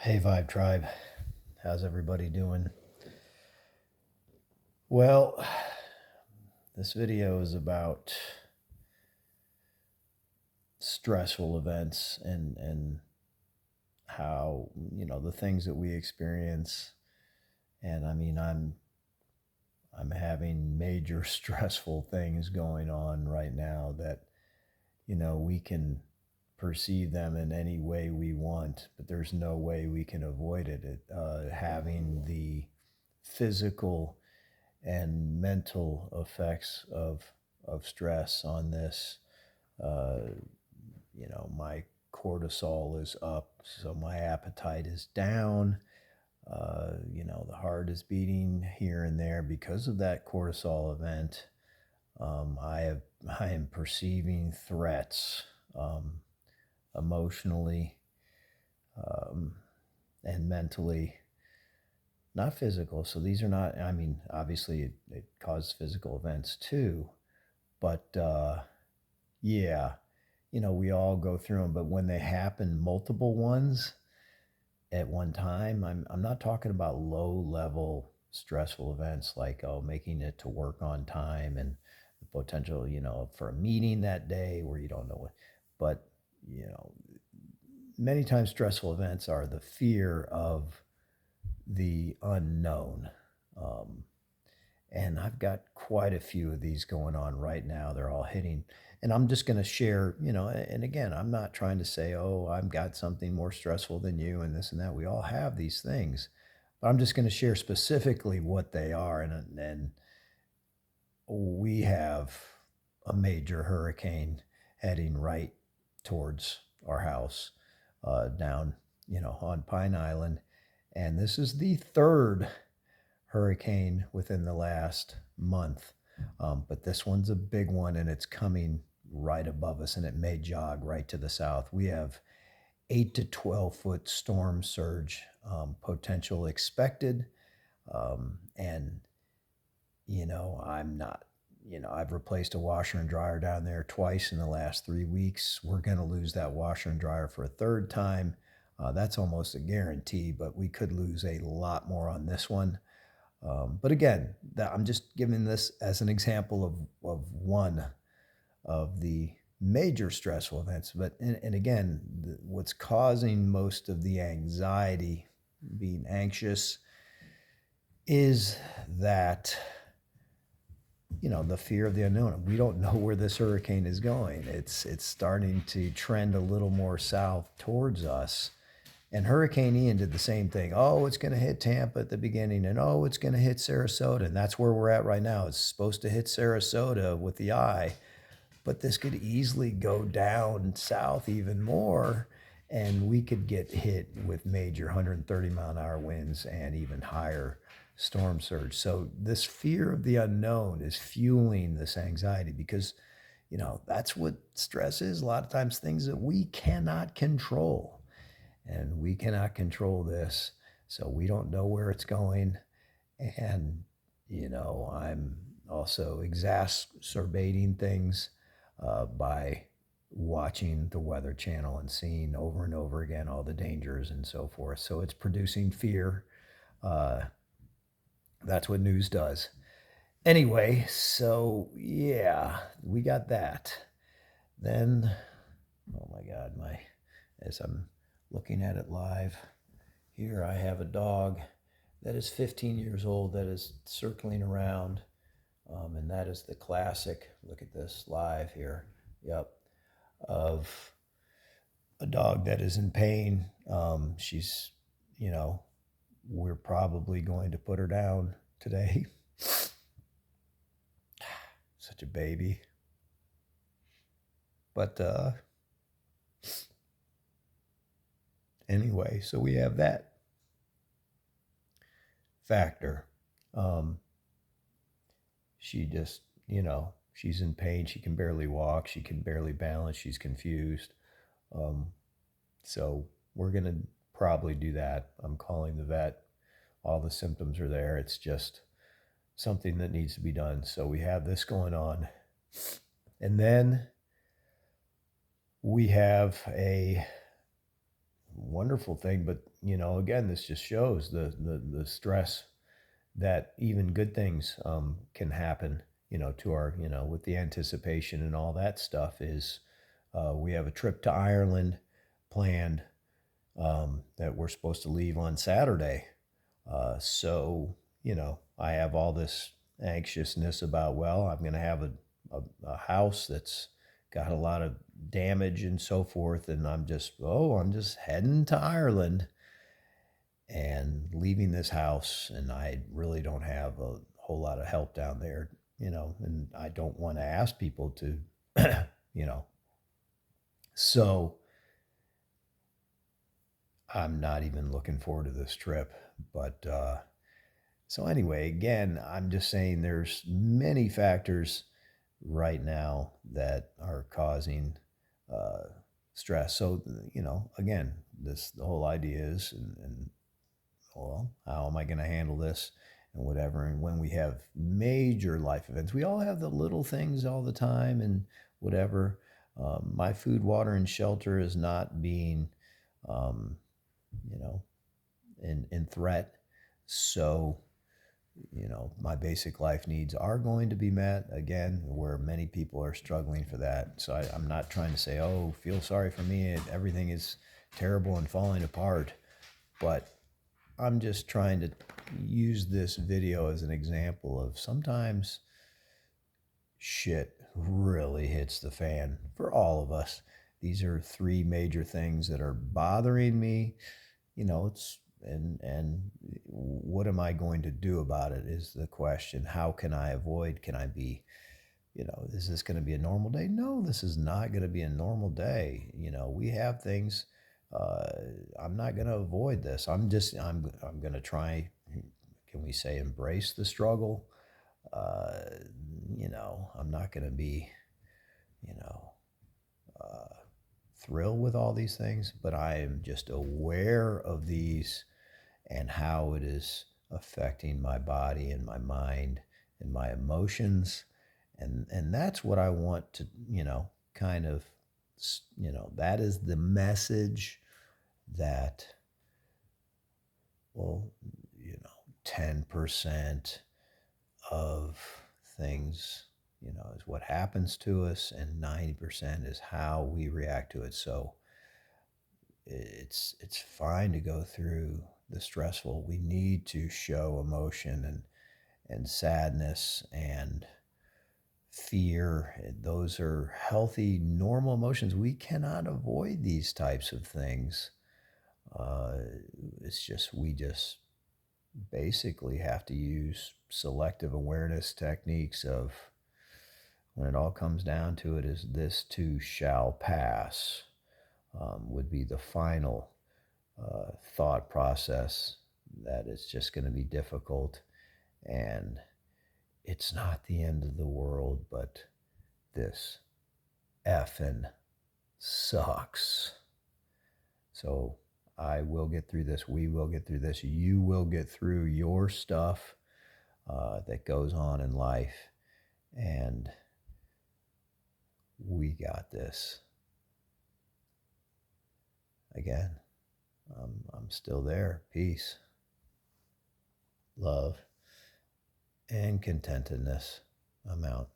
Hey, Vibe Tribe. How's everybody doing? Well, this video is about stressful events and how, the things that we experience. And I mean, I'm having major stressful things going on right now that, we can perceive them in any way we want, but there's no way we can avoid it. Having the physical and mental effects of stress on this. Uh, my cortisol is up, so my appetite is down. The heart is beating here and there because of that cortisol event. I am perceiving threats emotionally um, and mentally, not physical. So these are not, I mean, obviously it causes physical events too, but yeah, we all go through them. But when they happen, multiple ones at one time, I'm not talking about low level stressful events like, oh, making it to work on time and the potential, for a meeting that day where you don't know what, but, you know, many times stressful events are the fear of the unknown. Um, and I've got quite a few of these going on right now. They're all hitting. And I'm just going to share, and again, I'm not trying to say, oh, I've got something more stressful than you and this and that. We all have these things. But I'm just going to share specifically what they are. And we have a major hurricane heading right towards our house down, on Pine Island. And this is the third hurricane within the last month. But this one's a big one and it's coming right above us and it may jog right to the south. We have 8 to 12 foot storm surge potential expected. And, I'm not, I've replaced a washer and dryer down there twice in the last 3 weeks. We're going to lose that washer and dryer for a third time. That's almost a guarantee, but we could lose a lot more on this one. But again, I'm just giving this as an example of one of the major stressful events. But and again, what's causing most of the anxiety, being anxious, is that the fear of the unknown. We don't know where this hurricane is going. It's starting to trend a little more south towards us. And Hurricane Ian did the same thing. Oh, it's going to hit Tampa at the beginning, and oh, it's going to hit Sarasota. And that's where we're at right now. It's supposed to hit Sarasota with the eye, but this could easily go down south even more, and we could get hit with major 130-mile-an-hour winds and even higher storm surge. So this fear of the unknown is fueling this anxiety because, that's what stress is. A lot of times things that we cannot control and we cannot control this. So we don't know where it's going. And, I'm also exacerbating things by watching the Weather Channel and seeing over and over again all the dangers and so forth. So it's producing fear. Uh, that's what news does. Anyway, so yeah, we got that. Then, oh my God, as I'm looking at it live, here I have a dog that is 15 years old that is circling around. And that is the classic, look at this live here, yep, of a dog that is in pain. She's, we're probably going to put her down today. Such a baby. But anyway, so we have that factor. She just, she's in pain. She can barely walk. She can barely balance. She's confused. So we're going to probably do that. I'm calling the vet. All the symptoms are there. It's just something that needs to be done. So we have this going on. And then we have a wonderful thing. But, again, this just shows the stress that even good things can happen, to our, with the anticipation and all that stuff is we have a trip to Ireland planned that we're supposed to leave on Saturday. So, I have all this anxiousness about, well, I'm going to have a house that's got a lot of damage and so forth. And I'm just heading to Ireland and leaving this house. And I really don't have a whole lot of help down there, and I don't want to ask people to, you know, so I'm not even looking forward to this trip. But so anyway, again, I'm just saying there's many factors right now that are causing uh, stress. So again, the whole idea is, and well, how am I going to handle this and whatever. And when we have major life events, we all have the little things all the time and whatever. My food, water, and shelter is not being, um, you know, in threat. So, my basic life needs are going to be met again, where many people are struggling for that. So I'm not trying to say, oh, feel sorry for me. Everything is terrible and falling apart. But I'm just trying to use this video as an example of sometimes shit really hits the fan for all of us. These are three major things that are bothering me. It's and what am I going to do about it is the question. How can I avoid? Can I be, is this going to be a normal day? No, this is not going to be a normal day. We have things. Uh, I'm not going to avoid this. I'm going to try. Can we say embrace the struggle? Uh, I'm not going to be, you know, uh, thrilled with all these things, but I am just aware of these and how it is affecting my body and my mind and my emotions. And that's what I want to, kind of, that is the message that, well, 10% of things, is what happens to us, and 90% is how we react to it. So it's fine to go through the stressful. We need to show emotion and sadness and fear. Those are healthy, normal emotions. We cannot avoid these types of things. Uh, it's just we just basically have to use selective awareness techniques of, when it all comes down to it, is this too shall pass, would be the final thought process. That it's just going to be difficult and it's not the end of the world, but this effing sucks. So I will get through this. We will get through this. You will get through your stuff that goes on in life. And we got this. Again, I'm still there. Peace, love, and contentedness. I'm out.